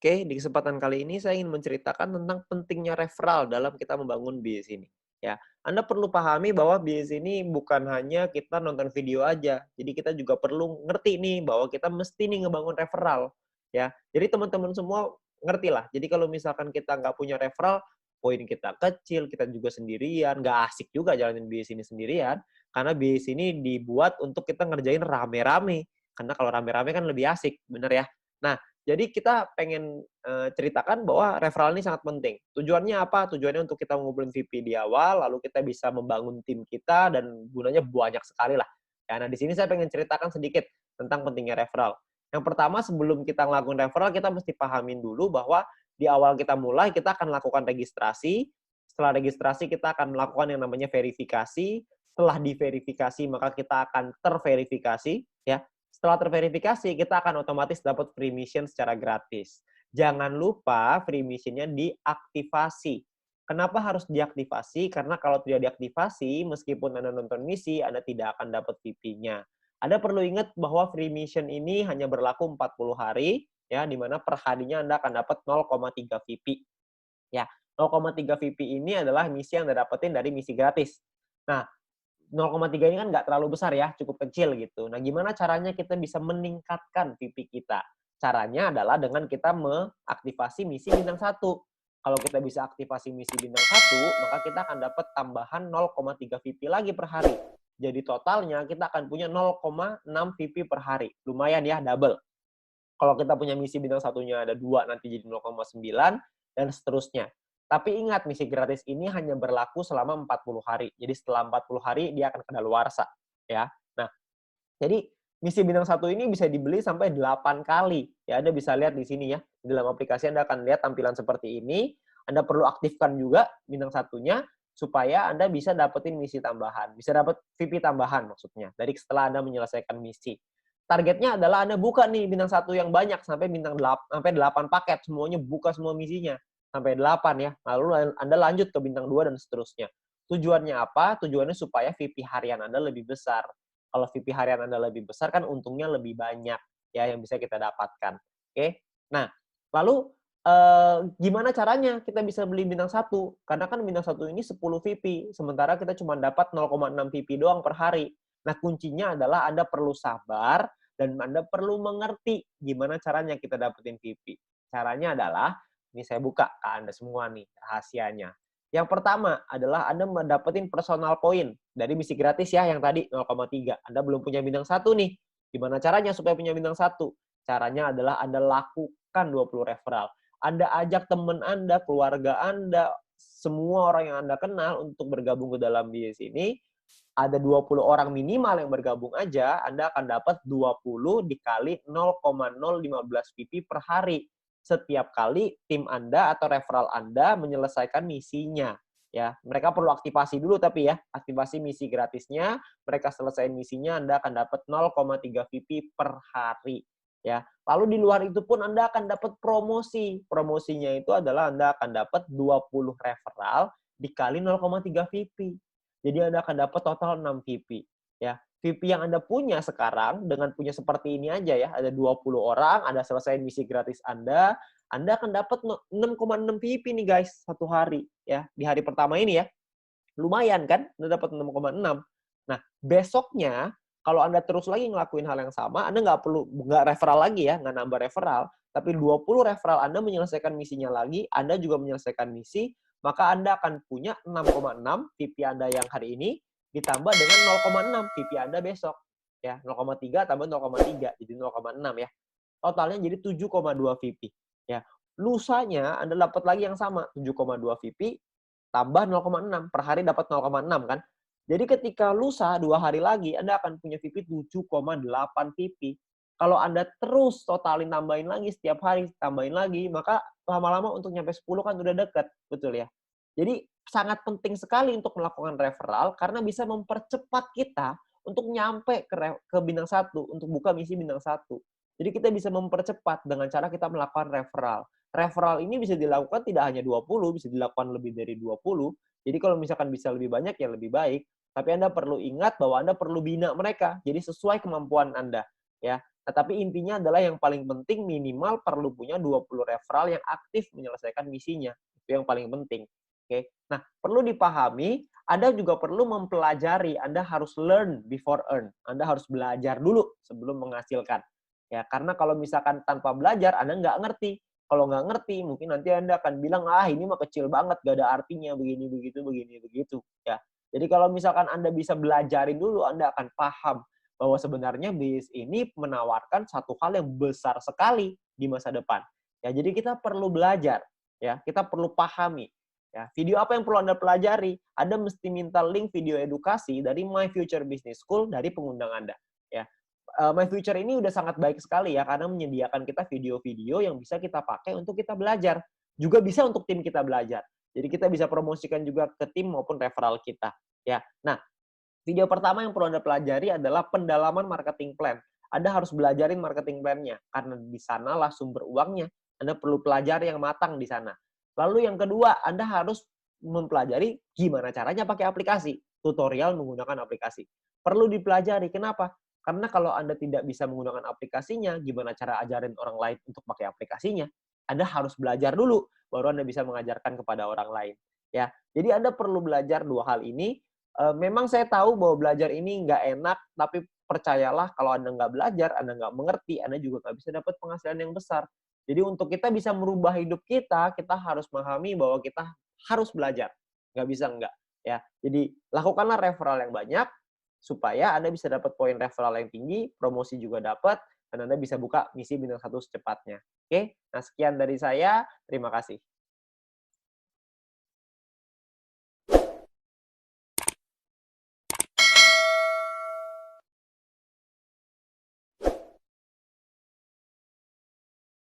Oke, di kesempatan kali ini saya ingin menceritakan tentang pentingnya referral dalam kita membangun bisnis ini. Ya, Anda perlu pahami bahwa bisnis ini bukan hanya kita nonton video aja. Jadi kita juga perlu ngerti nih bahwa kita mesti nih ngebangun referral. Ya, jadi teman-teman semua ngerti lah. Jadi kalau misalkan kita nggak punya referral, poin kita kecil, kita juga sendirian, nggak asik juga jalanin bisnis ini sendirian. Karena bisnis ini dibuat untuk kita ngerjain rame-rame. Karena kalau rame-rame kan lebih asik, bener ya? Nah, jadi kita pengen, ceritakan bahwa referral ini sangat penting. Tujuannya apa? Tujuannya untuk kita ngumpulin VP di awal, lalu kita bisa membangun tim kita dan gunanya banyak sekali lah. Ya, nah di sini saya pengen ceritakan sedikit tentang pentingnya referral. Yang pertama sebelum kita ngelakuin referral, kita mesti pahamin dulu bahwa di awal kita mulai, kita akan lakukan registrasi. Setelah registrasi, kita akan melakukan yang namanya verifikasi. Setelah diverifikasi, maka kita akan terverifikasi, ya. Setelah terverifikasi, kita akan otomatis dapat free mission secara gratis. Jangan lupa free mission-nya diaktifasi. Kenapa harus diaktifasi? Karena kalau tidak diaktifasi, meskipun Anda nonton misi, Anda tidak akan dapat VP-nya. Anda perlu ingat bahwa free mission ini hanya berlaku 40 hari, ya, di mana per harinya Anda akan dapat 0,3 VP. Ya, 0,3 VP ini adalah misi yang Anda dapetin dari misi gratis. Nah, 0,3 ini kan nggak terlalu besar ya, cukup kecil gitu. Nah, gimana caranya kita bisa meningkatkan VP kita? Caranya adalah dengan kita mengaktifasi misi bintang 1. Kalau kita bisa aktifasi misi bintang 1, maka kita akan dapat tambahan 0,3 VP lagi per hari. Jadi totalnya kita akan punya 0,6 VP per hari. Lumayan ya, double. Kalau kita punya misi bintang satunya ada 2, nanti jadi 0,9, dan seterusnya. Tapi ingat, misi gratis ini hanya berlaku selama 40 hari. Jadi setelah 40 hari, dia akan kadaluarsa. Ya. Nah, jadi misi bintang satu ini bisa dibeli sampai 8 kali. Ya, Anda bisa lihat di sini ya. Di dalam aplikasi Anda akan lihat tampilan seperti ini. Anda perlu aktifkan juga bintang satunya, supaya Anda bisa dapetin misi tambahan. Bisa dapat VP tambahan maksudnya, dari setelah Anda menyelesaikan misi. Targetnya adalah Anda buka nih bintang satu yang banyak sampai sampai 8 paket, semuanya buka semua misinya sampai 8 ya. Lalu Anda lanjut ke bintang 2 dan seterusnya. Tujuannya apa? Tujuannya supaya VP harian Anda lebih besar. Kalau VP harian Anda lebih besar kan untungnya lebih banyak ya yang bisa kita dapatkan. Oke. Nah, lalu gimana caranya kita bisa beli bintang satu? Karena kan bintang satu ini 10 VP, sementara kita cuma dapat 0,6 VP doang per hari. Nah, kuncinya adalah Anda perlu sabar dan Anda perlu mengerti gimana caranya kita dapetin VP. Caranya adalah, ini saya buka ke Anda semua nih rahasianya. Yang pertama adalah Anda mendapatkan personal point dari misi gratis ya yang tadi 0,3. Anda belum punya bintang satu nih. Gimana caranya supaya punya bintang satu? Caranya adalah Anda lakukan 20 referral. Anda ajak teman Anda, keluarga Anda, semua orang yang Anda kenal untuk bergabung ke dalam bisnis ini. Ada 20 orang minimal yang bergabung aja, Anda akan dapat 20 dikali 0,015 PP per hari. Setiap kali tim Anda atau referral Anda menyelesaikan misinya. Ya, mereka perlu aktivasi dulu tapi ya, aktivasi misi gratisnya, mereka selesai misinya, Anda akan dapat 0,3 VP per hari. Ya, lalu di luar itu pun Anda akan dapat promosi. Promosinya itu adalah Anda akan dapat 20 referral dikali 0,3 VP. Jadi Anda akan dapat total 6 VP. Ya, VP yang Anda punya sekarang dengan punya seperti ini aja ya, ada 20 orang, Anda selesai misi gratis Anda akan dapat 6,6 VP nih guys satu hari ya. Di hari pertama ini ya. Lumayan kan? Anda dapat 6,6. Nah, besoknya kalau Anda terus lagi ngelakuin hal yang sama, Anda nggak referral lagi ya, nggak nambah referral, tapi 20 referral Anda menyelesaikan misinya lagi, Anda juga menyelesaikan misi, maka Anda akan punya 6,6 VP Anda yang hari ini ditambah dengan 0,6 VP Anda besok. Ya, 0,3 tambah 0,3 jadi 0,6 ya. Totalnya jadi 7,2 VP. Ya. Lusanya Anda dapat lagi yang sama, 7,2 VP tambah 0,6 per hari dapat 0,6 kan. Jadi ketika lusa 2 hari lagi Anda akan punya VP 7,8 VP. Kalau Anda terus totalin tambahin lagi setiap hari, tambahin lagi, maka lama-lama untuk nyampe 10 kan udah dekat, betul ya. Jadi sangat penting sekali untuk melakukan referral karena bisa mempercepat kita untuk nyampe ke bintang 1, untuk buka misi bintang 1. Jadi kita bisa mempercepat dengan cara kita melakukan referral. Referral ini bisa dilakukan tidak hanya 20, bisa dilakukan lebih dari 20. Jadi kalau misalkan bisa lebih banyak ya lebih baik. Tapi Anda perlu ingat bahwa Anda perlu bina mereka. Jadi sesuai kemampuan Anda. Ya. Nah, tapi intinya adalah yang paling penting minimal perlu punya 20 referral yang aktif menyelesaikan misinya. Itu yang paling penting. Oke. Nah, perlu dipahami, Anda juga perlu mempelajari. Anda harus learn before earn. Anda harus belajar dulu sebelum menghasilkan. Ya, karena kalau misalkan tanpa belajar, Anda nggak ngerti. Kalau nggak ngerti, mungkin nanti Anda akan bilang, ah ini mah kecil banget, gak ada artinya, begini, begitu, begini, begitu. Ya. Jadi kalau misalkan Anda bisa belajarin dulu, Anda akan paham bahwa sebenarnya bisnis ini menawarkan satu hal yang besar sekali di masa depan. Ya, jadi kita perlu belajar, ya, kita perlu pahami. Ya, video apa yang perlu Anda pelajari? Anda mesti minta link video edukasi dari My Future Business School dari pengundang Anda. Ya, My Future ini udah sangat baik sekali ya karena menyediakan kita video-video yang bisa kita pakai untuk kita belajar. Juga bisa untuk tim kita belajar. Jadi kita bisa promosikan juga ke tim maupun referral kita. Ya, nah video pertama yang perlu Anda pelajari adalah pendalaman marketing plan. Anda harus belajarin marketing plan-nya, karena di sanalah sumber uangnya. Anda perlu pelajari yang matang di sana. Lalu yang kedua, Anda harus mempelajari gimana caranya pakai aplikasi. Tutorial menggunakan aplikasi. Perlu dipelajari. Kenapa? Karena kalau Anda tidak bisa menggunakan aplikasinya, gimana cara ajarin orang lain untuk pakai aplikasinya? Anda harus belajar dulu, baru Anda bisa mengajarkan kepada orang lain. Ya, jadi Anda perlu belajar dua hal ini. Memang saya tahu bahwa belajar ini nggak enak, tapi percayalah kalau Anda nggak belajar, Anda nggak mengerti, Anda juga nggak bisa dapat penghasilan yang besar. Jadi untuk kita bisa merubah hidup kita harus memahami bahwa kita harus belajar. Nggak bisa nggak. Ya. Jadi lakukanlah referral yang banyak, supaya Anda bisa dapat poin referral yang tinggi, promosi juga dapat, dan Anda bisa buka misi bintang 1 secepatnya. Oke, nah sekian dari saya, terima kasih.